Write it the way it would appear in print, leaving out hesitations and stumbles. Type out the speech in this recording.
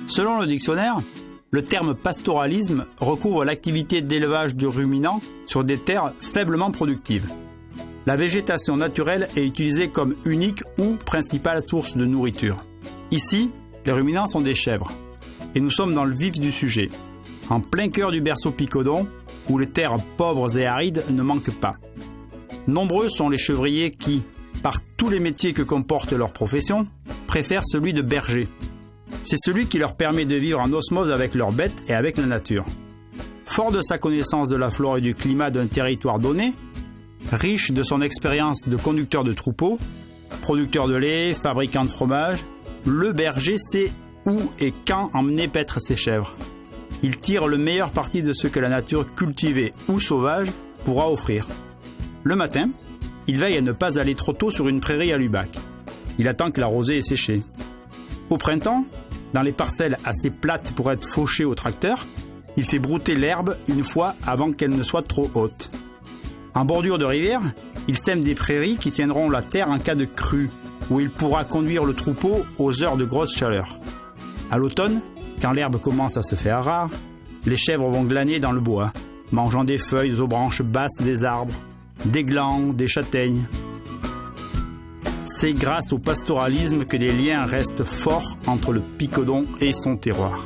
Selon le dictionnaire, le terme pastoralisme recouvre l'activité d'élevage de ruminants sur des terres faiblement productives. La végétation naturelle est utilisée comme unique ou principale source de nourriture. Ici, les ruminants sont des chèvres. Et nous sommes dans le vif du sujet, en plein cœur du berceau Picodon, où les terres pauvres et arides ne manquent pas. Nombreux sont les chevriers qui, par tous les métiers que comporte leur profession, préfèrent celui de berger. C'est celui qui leur permet de vivre en osmose avec leurs bêtes et avec la nature. Fort de sa connaissance de la flore et du climat d'un territoire donné, riche de son expérience de conducteur de troupeau, producteur de lait, fabricant de fromage, le berger sait où et quand emmener paître ses chèvres. Il tire le meilleur parti de ce que la nature cultivée ou sauvage pourra offrir. Le matin, il veille à ne pas aller trop tôt sur une prairie à Lubac. Il attend que la rosée ait séché. Au printemps, dans les parcelles assez plates pour être fauchées au tracteur, il fait brouter l'herbe une fois avant qu'elle ne soit trop haute. En bordure de rivière, il sème des prairies qui tiendront la terre en cas de crue, où il pourra conduire le troupeau aux heures de grosse chaleur. À l'automne, quand l'herbe commence à se faire rare, les chèvres vont glaner dans le bois, mangeant des feuilles aux branches basses des arbres, des glands, des châtaignes. C'est grâce au pastoralisme que des liens restent forts entre le Picodon et son terroir.